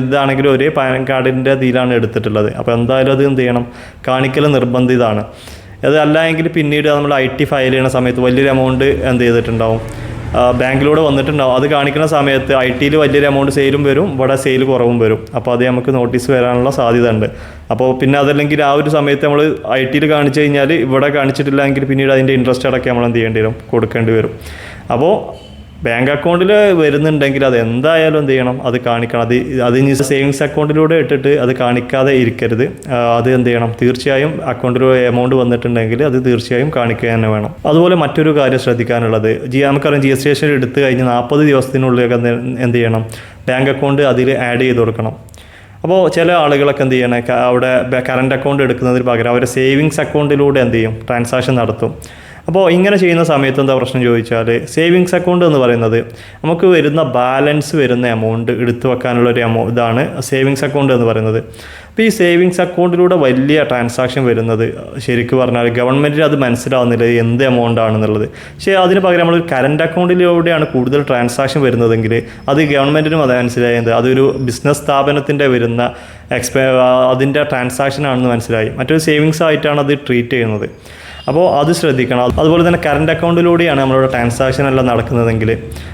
ഇതാണെങ്കിലും ഒരേ പാൻ കാർഡിൻ്റെ ഇതിലാണ് എടുത്തിട്ടുള്ളത്. അപ്പോൾ എന്തായാലും അത് എന്ത് ചെയ്യണം, കാണിക്കൽ നിർബന്ധിതമാണ്. അതല്ല എങ്കിൽ പിന്നീട് നമ്മൾ IT ഫയൽ ചെയ്യുന്ന സമയത്ത് വലിയൊരു എമൗണ്ട് എന്ത് ചെയ്തിട്ടുണ്ടാവും, ബാങ്കിലൂടെ വന്നിട്ടുണ്ടാവും. അത് കാണിക്കുന്ന സമയത്ത് ITയിൽ വലിയൊരു എമൗണ്ട് സെയിലും വരും, ഇവിടെ സെയിൽ കുറവും വരും. അപ്പോൾ അത് നമുക്ക് നോട്ടീസ് വരാനുള്ള സാധ്യത ഉണ്ട്. അപ്പോൾ പിന്നെ അതല്ലെങ്കിൽ ആ ഒരു സമയത്ത് നമ്മൾ ITയിൽ കാണിച്ചു കഴിഞ്ഞാൽ ഇവിടെ കാണിച്ചിട്ടില്ല എങ്കിൽ പിന്നീട് അതിൻ്റെ ഇൻട്രസ്റ്റ് അടക്കം നമ്മൾ എന്ത് ചെയ്യേണ്ടി വരും, കൊടുക്കേണ്ടി വരും. അപ്പോൾ ബാങ്ക് അക്കൗണ്ടിൽ വരുന്നുണ്ടെങ്കിൽ അത് എന്തായാലും എന്ത് ചെയ്യണം, അത് കാണിക്കണം. അത് ഇനി സേവിങ്സ് അക്കൗണ്ടിലൂടെ ഇട്ടിട്ട് അത് കാണിക്കാതെ ഇരിക്കരുത്. അത് എന്ത് ചെയ്യണം, തീർച്ചയായും അക്കൗണ്ടിൽ എമൗണ്ട് വന്നിട്ടുണ്ടെങ്കിൽ അത് തീർച്ചയായും കാണിക്കുക തന്നെ വേണം. അതുപോലെ മറ്റൊരു കാര്യം ശ്രദ്ധിക്കാനുള്ളത്, നമുക്കറിയാം GST രജിസ്ട്രേഷൻ എടുത്തു കഴിഞ്ഞ് 40 ദിവസത്തിനുള്ളിലൊക്കെ എന്ത് ചെയ്യണം, ബാങ്ക് അക്കൗണ്ട് അതിൽ ആഡ് ചെയ്ത് കൊടുക്കണം. അപ്പോൾ ചില ആളുകളൊക്കെ എന്ത് ചെയ്യണം, അവിടെ കറണ്ട് അക്കൗണ്ട് എടുക്കുന്നതിന് പകരം അവരുടെ സേവിങ്സ് അക്കൗണ്ടിലൂടെ എന്ത് ചെയ്യും, ട്രാൻസാക്ഷൻ നടത്തും. അപ്പോൾ ഇങ്ങനെ ചെയ്യുന്ന സമയത്ത് എന്താ പ്രശ്നം ചോദിച്ചാൽ, സേവിങ്സ് അക്കൗണ്ട് എന്ന് പറയുന്നത് നമുക്ക് വരുന്ന ബാലൻസ് വരുന്ന എമൗണ്ട് എടുത്തു വെക്കാനുള്ളൊരു ഇതാണ് സേവിങ്സ് അക്കൗണ്ട് എന്ന് പറയുന്നത്. അപ്പോൾ ഈ സേവിങ്സ് അക്കൗണ്ടിലൂടെ വലിയ ട്രാൻസാക്ഷൻ വരുന്നത് ശരിക്കും പറഞ്ഞാൽ ഗവൺമെൻറ്റിന് അത് മനസ്സിലാവുന്നില്ല എന്ത് എമൗണ്ട് ആണെന്നുള്ളത്. പക്ഷേ അതിന് പകരം നമ്മൾ കറണ്ട് അക്കൗണ്ടിലൂടെയാണ് കൂടുതൽ ട്രാൻസാക്ഷൻ വരുന്നതെങ്കിൽ അത് ഗവൺമെൻറ്റിനും അത് മനസ്സിലായത് അതൊരു ബിസിനസ് സ്ഥാപനത്തിൻ്റെ വരുന്ന അതിൻ്റെ ട്രാൻസാക്ഷൻ ആണെന്ന് മനസ്സിലായി. മറ്റൊരു സേവിങ്സ് ആയിട്ടാണ് അത് ട്രീറ്റ് ചെയ്യുന്നത്. അപ്പോൾ അത് ശ്രദ്ധിക്കണം. അതുപോലെ തന്നെ കറണ്ട് അക്കൗണ്ടിലൂടെയാണ് നമ്മളുടെ ട്രാൻസാക്ഷൻ എല്ലാം നടക്കുന്നതെങ്കിൽ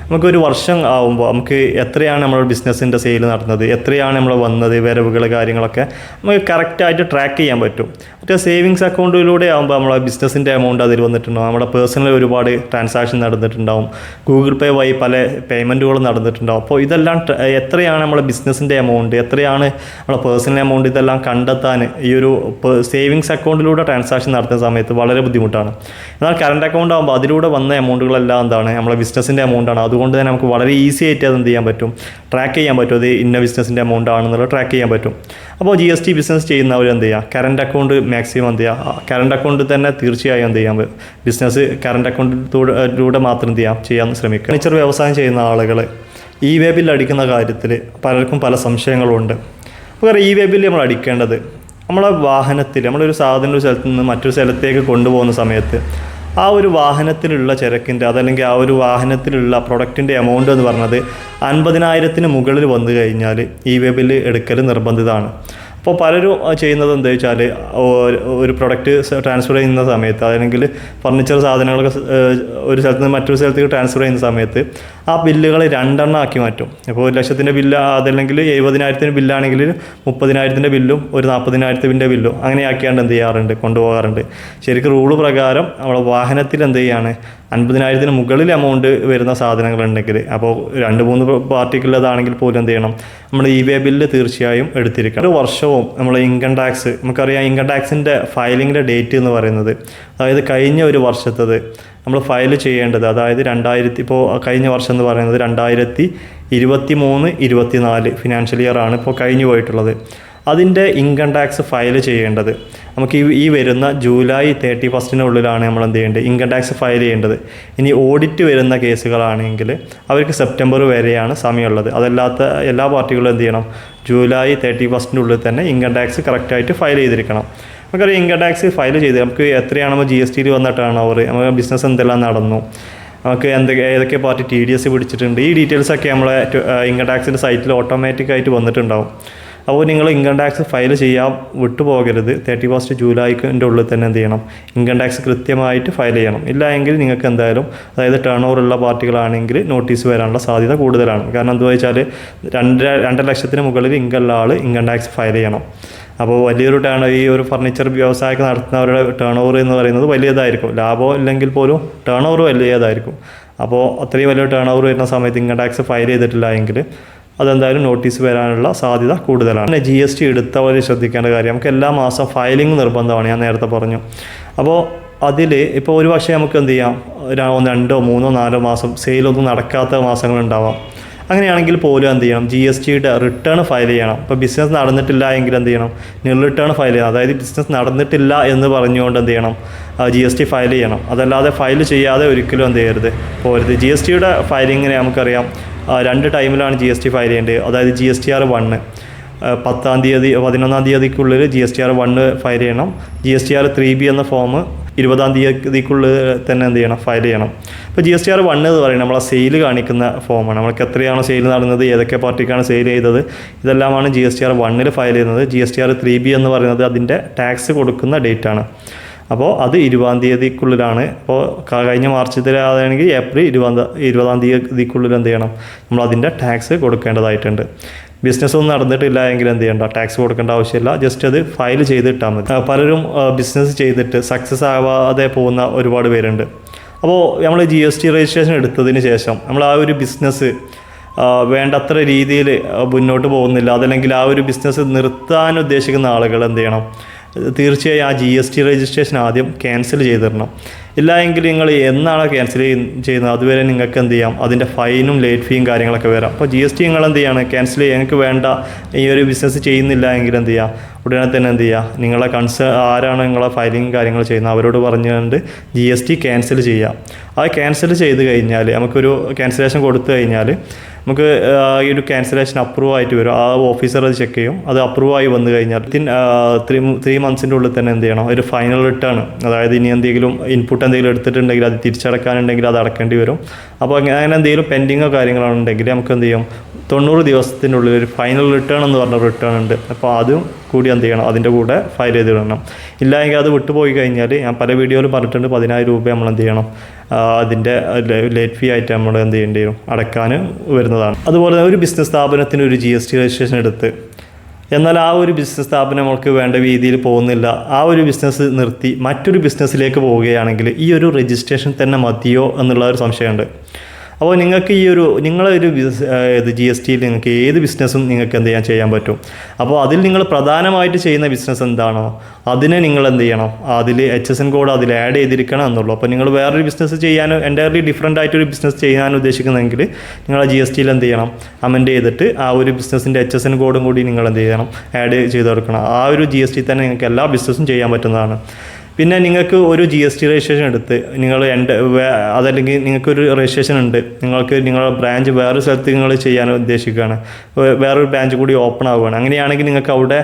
നമുക്കൊരു വർഷം ആകുമ്പോൾ നമുക്ക് എത്രയാണ് നമ്മുടെ ബിസിനസ്സിൻ്റെ സെയിൽ നടന്നത്, എത്രയാണ് നമ്മൾ വന്നത്, വരവുകൾ കാര്യങ്ങളൊക്കെ നമുക്ക് കറക്റ്റായിട്ട് ട്രാക്ക് ചെയ്യാൻ പറ്റും. മറ്റേ സേവിങ്സ് അക്കൗണ്ടിലൂടെ ആകുമ്പോൾ നമ്മളെ ബിസിനസ്സിൻ്റെ എമൗണ്ട് അതിൽ വന്നിട്ടുണ്ടാവും, നമ്മുടെ പേഴ്സണൽ ഒരുപാട് ട്രാൻസാക്ഷൻ നടന്നിട്ടുണ്ടാവും, ഗൂഗിൾ പേ വഴി പല പേയ്മെൻറ്റുകളും നടന്നിട്ടുണ്ടാവും. അപ്പോൾ ഇതെല്ലാം എത്രയാണ് നമ്മുടെ ബിസിനസ്സിൻ്റെ എമൗണ്ട്, എത്രയാണ് നമ്മുടെ പേഴ്സണൽ എമൗണ്ട്, ഇതെല്ലാം കണ്ടെത്താൻ ഈ ഒരു സേവിങ്സ് അക്കൗണ്ടിലൂടെ ട്രാൻസാക്ഷൻ നടത്തുന്ന സമയത്ത് വളരെ ബുദ്ധിമുട്ടാണ്. എന്നാൽ കറണ്ട് അക്കൗണ്ട് ആകുമ്പോൾ അതിലൂടെ വന്ന എമൗണ്ടുകളെല്ലാം എന്താണ്, നമ്മളെ ബിസിനസ്സിൻ്റെ എമൗണ്ടാണ്. അതുകൊണ്ട് തന്നെ നമുക്ക് വളരെ ഈസി ആയിട്ട് അത് എന്ത് ചെയ്യാൻ പറ്റും, ട്രാക്ക് ചെയ്യാൻ പറ്റും. അത് ഇന്ന ബിസിനസ്സിൻ്റെ എമൗണ്ട് ആണെന്നുള്ളത് ട്രാക്ക് ചെയ്യാൻ പറ്റും. അപ്പോൾ GST ബിസിനസ് ചെയ്യുന്നവർ എന്ത് ചെയ്യുക, കറണ്ട് അക്കൗണ്ട് മാക്സിമം എന്ത് ചെയ്യുക, കറണ്ട് അക്കൗണ്ട് തന്നെ തീർച്ചയായും എന്ത് ചെയ്യാൻ ബിസിനസ് കറണ്ട് അക്കൗണ്ടിലൂടെ മാത്രം ചെയ്യാൻ ശ്രമിക്കുക. ഫർണിച്ചർ വ്യവസായം ചെയ്യുന്ന ആളുകൾ E-way ബിൽ അടിക്കുന്ന കാര്യത്തിൽ പലർക്കും പല സംശയങ്ങളുണ്ട്. അപ്പോൾ E-way ബിൽ നമ്മൾ അടിക്കേണ്ടത് നമ്മളെ വാഹനത്തിൽ നമ്മളൊരു സാധനം ഒരു സ്ഥലത്ത് നിന്ന് മറ്റൊരു സ്ഥലത്തേക്ക് കൊണ്ടുപോകുന്ന സമയത്ത് ആ ഒരു വാഹനത്തിലുള്ള ചരക്കിൻ്റെ അതല്ലെങ്കിൽ ആ ഒരു വാഹനത്തിലുള്ള പ്രൊഡക്റ്റിൻ്റെ എമൗണ്ട് എന്ന് പറഞ്ഞത് 50,000-ന് മുകളിൽ വന്നു കഴിഞ്ഞാൽ E-way ബിൽ എടുക്കൽ നിർബന്ധിതമാണ്. അപ്പോൾ പലരും ചെയ്യുന്നത് എന്താ വെച്ചാൽ ഒരു പ്രൊഡക്റ്റ് ട്രാൻസ്ഫർ ചെയ്യുന്ന സമയത്ത് അല്ലെങ്കിൽ ഫർണിച്ചർ സാധനങ്ങളൊക്കെ ഒരു സ്ഥലത്ത് നിന്ന് മറ്റൊരു സ്ഥലത്തേക്ക് ട്രാൻസ്ഫർ ചെയ്യുന്ന സമയത്ത് ആ ബില്ലുകൾ 2 എണ്ണം ആക്കി മാറ്റും. ഇപ്പോൾ 1,00,000-ൻ്റെ ബില്ല് അതല്ലെങ്കിൽ 70,000-ൻ്റെ ബില്ലാണെങ്കിൽ 30,000-ൻ്റെ ബില്ലും ഒരു 40,000-ൻ്റെ ബില്ലും അങ്ങനെ ആക്കിയാണ്ട് എന്ത് ചെയ്യാറുണ്ട്, കൊണ്ടുപോകാറുണ്ട്. ശരിക്കും റൂള് പ്രകാരം നമ്മുടെ വാഹനത്തിൽ എന്ത് ചെയ്യാണ്, 50,000-ന് മുകളിൽ എമൗണ്ട് വരുന്ന സാധനങ്ങളുണ്ടെങ്കിൽ, അപ്പോൾ 2-3 പാർട്ടിക്കുള്ളതാണെങ്കിൽ പോലും എന്ത് ചെയ്യണം, നമ്മൾ E-way ബില്ല് തീർച്ചയായും എടുത്തിരിക്കണം. ഒരു വർഷവും നമ്മൾ ഇൻകം ടാക്സ്, നമുക്കറിയാം ഇൻകം ടാക്സിൻ്റെ ഫയലിങ്ങിൻ്റെ ഡേറ്റ് എന്ന് പറയുന്നത്, അതായത് കഴിഞ്ഞ ഒരു വർഷത്തത് നമ്മൾ ഫയൽ ചെയ്യേണ്ടത്, അതായത് ഇപ്പോൾ കഴിഞ്ഞ വർഷം എന്ന് പറയുന്നത് 2023-24 ഫിനാൻഷ്യൽ ഇയർ ആണ് ഇപ്പോൾ കഴിഞ്ഞു പോയിട്ടുള്ളത്. അതിൻ്റെ ഇൻകം ടാക്സ് ഫയൽ ചെയ്യേണ്ടത് നമുക്ക് ഈ വരുന്ന ജൂലൈ 31 നമ്മൾ എന്ത് ചെയ്യേണ്ടത്, ഇൻകം ടാക്സ് ഫയൽ ചെയ്യേണ്ടത്. ഇനി ഓഡിറ്റ് വരുന്ന കേസുകളാണെങ്കിൽ അവർക്ക് സെപ്റ്റംബർ വരെയാണ് സമയമുള്ളത്. അതല്ലാത്ത എല്ലാ പാർട്ടികളും എന്ത് ചെയ്യണം, ജൂലൈ 31 തന്നെ ഇൻകം ടാക്സ് കറക്റ്റായിട്ട് ഫയൽ ചെയ്തിരിക്കണം. നമുക്കറിയാം ഇൻകം ടാക്സ് ഫയൽ ചെയ്ത് നമുക്ക് എത്രയാണോ GST വന്ന ടേൺ ഓവർ, നമുക്ക് ബിസിനസ് എന്തെല്ലാം നടന്നു, നമുക്ക് ഏതൊക്കെ പാർട്ടി TDS പിടിച്ചിട്ടുണ്ട്, ഈ ഡീറ്റെയിൽസൊക്കെ നമ്മളെ ഇൻകം ടാക്സിൻ്റെ സൈറ്റിൽ ഓട്ടോമാറ്റിക്കായിട്ട് വന്നിട്ടുണ്ടാവും. അപ്പോൾ നിങ്ങൾ ഇൻകം ടാക്സ് ഫയൽ ചെയ്യാൻ വിട്ടുപോകരുത്. 31 ജൂലൈൻ്റെ ഉള്ളിൽ തന്നെ എന്ത് ചെയ്യണം, ഇൻകം ടാക്സ് കൃത്യമായിട്ട് ഫയൽ ചെയ്യണം. ഇല്ല എങ്കിൽ നിങ്ങൾക്ക് എന്തായാലും, അതായത് ടേൺ ഓവർ ഉള്ള പാർട്ടികളാണെങ്കിൽ നോട്ടീസ് വരാനുള്ള സാധ്യത കൂടുതലാണ്. കാരണം എന്താ വെച്ചാൽ 2 ലക്ഷത്തിന് മുകളിൽ ഇൻകം ആൾ ഇൻകം ടാക്സ് ഫയൽ ചെയ്യണം. അപ്പോൾ വലിയൊരു ഈ ഒരു ഫർണിച്ചർ വ്യവസായം നടത്തുന്നവരുടെ ടേൺ ഓവർ എന്ന് പറയുന്നത് വലിയതായിരിക്കും. ലാഭം ഇല്ലെങ്കിൽ പോലും ടേൺ ഓവർ വലിയതായിരിക്കും. അപ്പോൾ അത്രയും വലിയ ടേൺ ഓവർ വരുന്ന സമയത്ത് ഇൻകം ടാക്സ് ഫയൽ ചെയ്തിട്ടില്ല എങ്കിൽ അതെന്തായാലും നോട്ടീസ് വരാനുള്ള സാധ്യത കൂടുതലാണ്. പിന്നെ GST എടുത്തവർ ശ്രദ്ധിക്കേണ്ട കാര്യം, നമുക്ക് എല്ലാ മാസം ഫയലിംഗ് നിർബന്ധമാണ്, ഞാൻ നേരത്തെ പറഞ്ഞു. അപ്പോൾ അതിൽ ഇപ്പോൾ ഒരു പക്ഷേ നമുക്ക് എന്ത് ചെയ്യാം, 2, 3, 4 മാസം സെയിലൊന്നും നടക്കാത്ത മാസങ്ങളുണ്ടാവാം. അങ്ങനെയാണെങ്കിൽ പോലും എന്ത് ചെയ്യണം, GSTയുടെ റിട്ടേൺ ഫയൽ ചെയ്യണം. ഇപ്പോൾ ബിസിനസ് നടന്നിട്ടില്ല എങ്കിൽ എന്ത് ചെയ്യണം, നിൽ റിട്ടേൺ ഫയൽ ചെയ്യണം. അതായത് ബിസിനസ് നടന്നിട്ടില്ല എന്ന് പറഞ്ഞുകൊണ്ട് എന്ത് ചെയ്യണം, GST ഫയൽ ചെയ്യണം. അതല്ലാതെ ഫയൽ ചെയ്യാതെ ഒരിക്കലും എന്ത് ചെയ്യരുത്, പോരുത്. GSTയുടെ ഫയലിങ്ങിനെ നമുക്കറിയാം 2 ടൈമിലാണ് GST ഫയൽ ചെയ്യേണ്ടത്. അതായത് GSTR 1 11-ാം തീയതിക്കുള്ളിൽ GSTR 1 ഫയൽ ചെയ്യണം. GSTR 3B എന്ന ഫോം 20-ാം തീയതിക്കുള്ളിൽ തന്നെ എന്ത് ചെയ്യണം, ഫയൽ ചെയ്യണം. ഇപ്പോൾ GSTR 1 എന്ന് പറയുന്നത് നമ്മളെ സെയിൽ കാണിക്കുന്ന ഫോമാണ്. നമ്മൾക്ക് എത്രയാണോ സെയിൽ നടന്നത്, ഏതൊക്കെ പാർട്ടിക്കാണ് സെയിൽ ചെയ്തത്, ഇതെല്ലാമാണ് GSTR 1 ഫയൽ ചെയ്യുന്നത്. GSTR 3B എന്ന് പറയുന്നത് അതിൻ്റെ ടാക്സ് കൊടുക്കുന്ന ഡേറ്റാണ്. അപ്പോൾ അത് 20-ാം തീയതിക്കുള്ളിലാണ്. അപ്പോൾ കഴിഞ്ഞ മാർച്ചിലാണെങ്കിൽ ഏപ്രിൽ 20-ാം തീയതിക്കുള്ളിൽ എന്ത് ചെയ്യണം, നമ്മളതിൻ്റെ ടാക്സ് കൊടുക്കേണ്ടതായിട്ടുണ്ട്. ബിസിനസ് ഒന്നും നടന്നിട്ടില്ല എങ്കിൽ എന്ത് ചെയ്യണ്ട, ടാക്സ് കൊടുക്കേണ്ട ആവശ്യമില്ല. ജസ്റ്റ് അത് ഫയൽ ചെയ്തിട്ടാൽ മതി. പലരും ബിസിനസ് ചെയ്തിട്ട് സക്സസ് ആവാതെ പോകുന്ന ഒരുപാട് പേരുണ്ട്. അപ്പോൾ നമ്മൾ GST രജിസ്ട്രേഷൻ എടുത്തതിന് ശേഷം നമ്മൾ ആ ഒരു ബിസിനസ് വേണ്ടത്ര രീതിയിൽ മുന്നോട്ട് പോകുന്നില്ല, അതല്ലെങ്കിൽ ആ ഒരു ബിസിനസ് നിർത്താൻ ഉദ്ദേശിക്കുന്ന ആളുകൾ എന്ത് ചെയ്യണം, തീർച്ചയായും ആ GST രജിസ്ട്രേഷൻ ആദ്യം ക്യാൻസൽ ചെയ്തിടണം. ഇല്ല എങ്കിൽ നിങ്ങൾ എന്നാണ് ക്യാൻസൽ ചെയ്യുന്നത് അതുവരെ നിങ്ങൾക്ക് എന്ത് ചെയ്യാം, അതിൻ്റെ ഫൈനും ലേറ്റ് ഫീയും കാര്യങ്ങളൊക്കെ വരാം. അപ്പോൾ GST നിങ്ങൾ എന്ത് ചെയ്യാണ്, ക്യാൻസൽ ചെയ്യുക. നിങ്ങൾക്ക് വേണ്ട ഈ ഒരു ബിസിനസ് ചെയ്യുന്നില്ല എങ്കിൽ എന്ത് ചെയ്യുക, ഉടനെ തന്നെ എന്ത് ചെയ്യുക, നിങ്ങളെ ആരാണ് നിങ്ങളെ ഫയലിങ് കാര്യങ്ങൾ ചെയ്യുന്നത് അവരോട് പറഞ്ഞുകൊണ്ട് GST ക്യാൻസൽ ചെയ്യുക. അത് ക്യാൻസൽ ചെയ്ത് കഴിഞ്ഞാൽ, നമുക്കൊരു ക്യാൻസലേഷൻ കൊടുത്തു കഴിഞ്ഞാൽ നമുക്ക് ഈ ഒരു ക്യാൻസലേഷൻ അപ്രൂവ് ആയിട്ട് വരും. ആ ഓഫീസർ അത് ചെക്ക് ചെയ്യും. അത് അപ്രൂവ് ആയി വന്നു കഴിഞ്ഞാൽ 3 മന്ത്സിൻ്റെ ഉള്ളിൽ തന്നെ എന്ത് ചെയ്യണം, ഒരു ഫൈനൽ റിട്ടേൺ, അതായത് ഇനി എന്തെങ്കിലും ഇൻപുട്ട് എന്തെങ്കിലും എടുത്തിട്ടുണ്ടെങ്കിൽ അത് തിരിച്ചടക്കാനുണ്ടെങ്കിൽ അത് അടക്കേണ്ടി വരും. അപ്പോൾ അങ്ങനെ എന്തെങ്കിലും പെൻഡിങ്ങോ കാര്യങ്ങളാണെന്നുണ്ടെങ്കിൽ നമുക്ക് എന്ത് ചെയ്യും, 90 ദിവസത്തിനുള്ളിൽ ഒരു ഫൈനൽ റിട്ടേൺ എന്ന് പറഞ്ഞ റിട്ടേൺ ഉണ്ട്. അപ്പോൾ അതും കൂടി എന്ത് ചെയ്യണം, അതിൻ്റെ കൂടെ ഫയൽ ചെയ്തിടണം. ഇല്ല എങ്കിൽ അത് വിട്ടുപോയി കഴിഞ്ഞാൽ, ഞാൻ പല വീഡിയോയിലും പറഞ്ഞിട്ടുണ്ട്, 10,000 രൂപ നമ്മൾ എന്ത് ചെയ്യണം, അതിൻ്റെ ലേറ്റ് ഫീ ആയിട്ട് നമ്മൾ എന്ത് ചെയ്യേണ്ടി വരും, അടക്കാൻ വരുന്നതാണ്. അതുപോലെ ഒരു ബിസിനസ് സ്ഥാപനത്തിന് ഒരു GST രജിസ്ട്രേഷൻ എടുത്ത്, എന്നാൽ ആ ഒരു ബിസിനസ് സ്ഥാപനം നമുക്ക് വേണ്ട രീതിയിൽ പോകുന്നില്ല, ആ ഒരു ബിസിനസ് നിർത്തി മറ്റൊരു ബിസിനസ്സിലേക്ക് പോവുകയാണെങ്കിൽ ഈ ഒരു രജിസ്ട്രേഷൻ തന്നെ മതിയോ എന്നുള്ള ഒരു സംശയമുണ്ട്. അപ്പോൾ നിങ്ങൾക്ക് നിങ്ങളൊരു GSTയിൽ നിങ്ങൾക്ക് ഏത് ബിസിനസ്സും നിങ്ങൾക്ക് എന്ത് ചെയ്യാൻ പറ്റും. അപ്പോൾ അതിൽ നിങ്ങൾ പ്രധാനമായിട്ട് ചെയ്യുന്ന ബിസിനസ് എന്താണോ അതിനെ നിങ്ങൾ എന്ത് ചെയ്യണം, അതിൽ HSN കോഡ് അതിൽ ആഡ് ചെയ്തിരിക്കണം എന്നുള്ളൂ. അപ്പോൾ നിങ്ങൾ വേറൊരു ബിസിനസ് ചെയ്യാനോ എൻ്റയർലി ഡിഫറൻ്റ് ആയിട്ടൊരു ബിസിനസ് ചെയ്യാൻ ഉദ്ദേശിക്കുന്നെങ്കിൽ നിങ്ങൾ GSTയിൽ എന്ത് ചെയ്യണം, അമെൻഡ് ചെയ്തിട്ട് ആ ഒരു ബിസിനസ്സിൻ്റെ HSN കോഡും കൂടി നിങ്ങൾ എന്ത് ചെയ്യണം, ആഡ് ചെയ്ത് കൊടുക്കണം. ആ ഒരു GST തന്നെ നിങ്ങൾക്ക് എല്ലാ ബിസിനസ്സും ചെയ്യാൻ പറ്റുന്നതാണ്. പിന്നെ നിങ്ങൾക്ക് ഒരു GST രജിസ്ട്രേഷൻ എടുത്ത് അതല്ലെങ്കിൽ നിങ്ങൾക്കൊരു രജിസ്ട്രേഷൻ ഉണ്ട്, നിങ്ങളുടെ ബ്രാഞ്ച് വേറൊരു സ്ഥലത്ത് നിങ്ങൾ ചെയ്യാൻ ഉദ്ദേശിക്കുകയാണ്, വേറൊരു ബ്രാഞ്ച് കൂടി ഓപ്പൺ ആവുകയാണ്. അങ്ങനെയാണെങ്കിൽ നിങ്ങൾക്ക് അവിടെ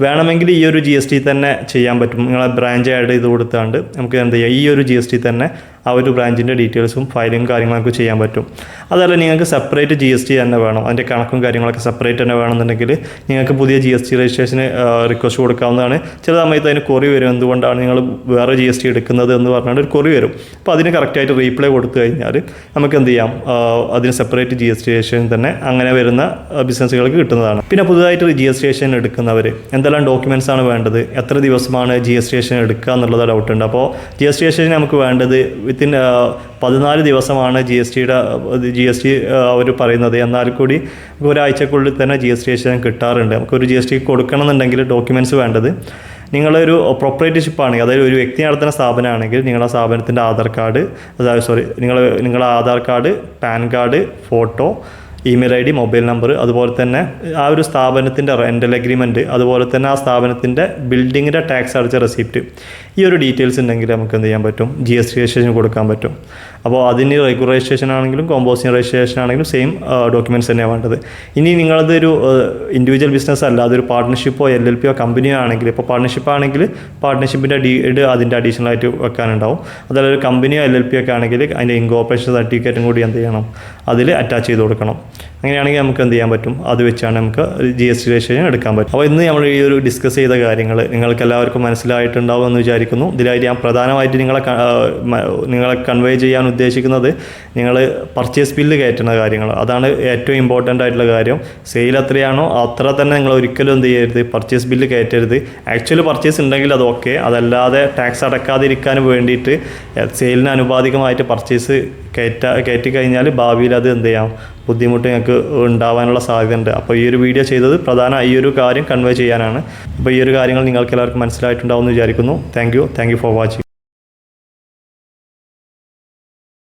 വേണമെങ്കിൽ ഈ ഒരു GST തന്നെ ചെയ്യാൻ പറ്റും. നിങ്ങളെ ബ്രാഞ്ച് ആഡ് ചെയ്ത് കൊടുത്താണ്ട് നമുക്ക് എന്ത് ചെയ്യാം, ഈ ഒരു GST തന്നെ ആ ഒരു ബ്രാഞ്ചിൻ്റെ ഡീറ്റെയിൽസും ഫയലും കാര്യങ്ങളൊക്കെ ചെയ്യാൻ പറ്റും. അതല്ല നിങ്ങൾക്ക് സെപ്പറേറ്റ് GST തന്നെ വേണം, അതിൻ്റെ കണക്കും കാര്യങ്ങളൊക്കെ സെപ്പറേറ്റ് തന്നെ വേണമെന്നുണ്ടെങ്കിൽ നിങ്ങൾക്ക് പുതിയ GST രജിസ്ട്രേഷന് റിക്വസ്റ്റ് കൊടുക്കാവുന്നതാണ്. ചില സമയത്ത് അതിന് കൊറി വരും, എന്തുകൊണ്ടാണ് നിങ്ങൾ വേറെ GST എടുക്കുന്നത് എന്ന് പറഞ്ഞാൽ ഒരു കൊറി വരും. അപ്പോൾ അതിന് കറക്റ്റായിട്ട് റീപ്ലൈ കൊടുത്തു കഴിഞ്ഞാൽ നമുക്ക് എന്ത് ചെയ്യാം, അതിന് സെപ്പറേറ്റ് GST രജിസ്ട്രേഷൻ തന്നെ അങ്ങനെ വരുന്ന ബിസിനസ്സുകൾക്ക് കിട്ടുന്നതാണ്. പിന്നെ പുതുതായിട്ട് GST രജിസ്ട്രേഷൻ എടുക്കുന്നവർ എന്തെല്ലാം ഡോക്യുമെൻറ്റ്സ് ആണ് വേണ്ടത്, എത്ര ദിവസമാണ് GST രജിസ്ട്രേഷൻ എടുക്കുക എന്നുള്ളത് ഡൗട്ടുണ്ട്. അപ്പോൾ GST രജിസ്ട്രേഷൻ നമുക്ക് വേണ്ടത് വിത്തിൻ 14 ദിവസമാണ് GST അവർ പറയുന്നത്. എന്നാൽ കൂടി ഒരാഴ്ചക്കുള്ളിൽ തന്നെ GST രജിസ്ട്രേഷൻ കിട്ടാറുണ്ട്. നമുക്കൊരു GST കൊടുക്കണം എന്നുണ്ടെങ്കിൽ ഡോക്യുമെൻറ്റ്സ് വേണ്ടത്, നിങ്ങളൊരു പ്രൊപ്പറേറ്റർഷിപ്പാണെങ്കിൽ, അതായത് ഒരു വ്യക്തി നടത്തുന്ന സ്ഥാപനമാണെങ്കിൽ നിങ്ങളുടെ സ്ഥാപനത്തിൻ്റെ ആധാർ കാർഡ്, നിങ്ങളുടെ Aadhaar card, pan card, photo, email ID, mobile number, അതുപോലെ തന്നെ ആ ഒരു സ്ഥാപനത്തിൻ്റെ റെൻ്റൽ എഗ്രിമെൻറ്റ്, അതുപോലെ തന്നെ ആ സ്ഥാപനത്തിൻ്റെ ബിൽഡിങ്ങിൻ്റെ ടാക്സ് അടച്ച റെസിപ്റ്റ്, ഈ ഒരു ഡീറ്റെയിൽസ് ഉണ്ടെങ്കിൽ നമുക്ക് എന്ത് ചെയ്യാൻ പറ്റും, GST രജിസ്ട്രേഷൻ കൊടുക്കാൻ പറ്റും. അപ്പോൾ അതിന് റെഗുലർ രജിസ്ട്രേഷൻ ആണെങ്കിലും കോമ്പോസിഷൻ രജിസ്ട്രേഷൻ ആണെങ്കിലും സെയിം ഡോക്യുമെൻറ്റ്സ് തന്നെയാണ് വേണ്ടത്. ഇനി നിങ്ങളതൊരു ഇൻഡിവിജ്വൽ ബിസിനസ് അല്ല, അതൊരു പാർട്ട്ണർഷിപ്പോ LLP കമ്പനിയോ ആണെങ്കിൽ, ഇപ്പോൾ പാർട്ട്ണർഷിപ്പ് ആണെങ്കിൽ പാർട്ട്ണർഷിപ്പിൻ്റെ ഡീഡ് അതിൻ്റെ അഡീഷണൽ ആയിട്ട് വെക്കാനുണ്ടാവും. അതല്ല ഒരു കമ്പനിയോ LLP ഒക്കെ ആണെങ്കിൽ അതിൻ്റെ ഇൻകോർപ്പറേഷൻ സർട്ടിഫിക്കറ്റും കൂടി എന്ത് ചെയ്യണം, അതിൽ അറ്റാച്ച് ചെയ്ത് കൊടുക്കണം. അങ്ങനെയാണെങ്കിൽ നമുക്ക് എന്ത് ചെയ്യാൻ പറ്റും, അത് വെച്ചാണ് നമുക്ക് GST രജിസ്ട്രേഷൻ എടുക്കാൻ പറ്റും. അപ്പോൾ ഇന്ന് നമ്മൾ ഈ ഒരു ഡിസ്കസ് ചെയ്ത കാര്യങ്ങൾ നിങ്ങൾക്ക് എല്ലാവർക്കും മനസ്സിലായിട്ടുണ്ടാവും എന്ന് വിചാരിക്കുന്നു. ഇതിലായിട്ട് ഞാൻ പ്രധാനമായിട്ട് നിങ്ങളെ കൺവേ ചെയ്യാൻ ഉദ്ദേശിക്കുന്നത് നിങ്ങൾ പർച്ചേസ് ബില്ല് കയറ്റുന്ന കാര്യങ്ങൾ, അതാണ് ഏറ്റവും ഇമ്പോർട്ടൻ്റ് ആയിട്ടുള്ള കാര്യം. സെയിൽ എത്രയാണോ അത്ര തന്നെ നിങ്ങൾ ഒരിക്കലും എന്ത് ചെയ്യരുത്, പർച്ചേസ് ബില്ല് കയറ്റരുത്. ആക്ച്വലി പർച്ചേസ് ഉണ്ടെങ്കിൽ അത് ഓക്കെ, അതല്ലാതെ ടാക്സ് അടക്കാതിരിക്കാൻ വേണ്ടിയിട്ട് സെയിലിന് അനുപാതികമായിട്ട് പർച്ചേസ് കയറ്റി കഴിഞ്ഞാൽ ഭാവിയിൽ അത് എന്ത് ചെയ്യാം, ബുദ്ധിമുട്ട് നിങ്ങൾക്ക് ഉണ്ടാവാനുള്ള സാധ്യതയുണ്ട്. അപ്പോൾ ഈ ഒരു വീഡിയോ ചെയ്തത് ഈ ഒരു കാര്യം കൺവേ ചെയ്യാനാണ്. അപ്പോൾ ഈ ഒരു കാര്യങ്ങൾ നിങ്ങൾക്ക് എല്ലാവർക്കും മനസ്സിലായിട്ടുണ്ടാവും എന്ന് വിചാരിക്കുന്നു. Thank you for watching.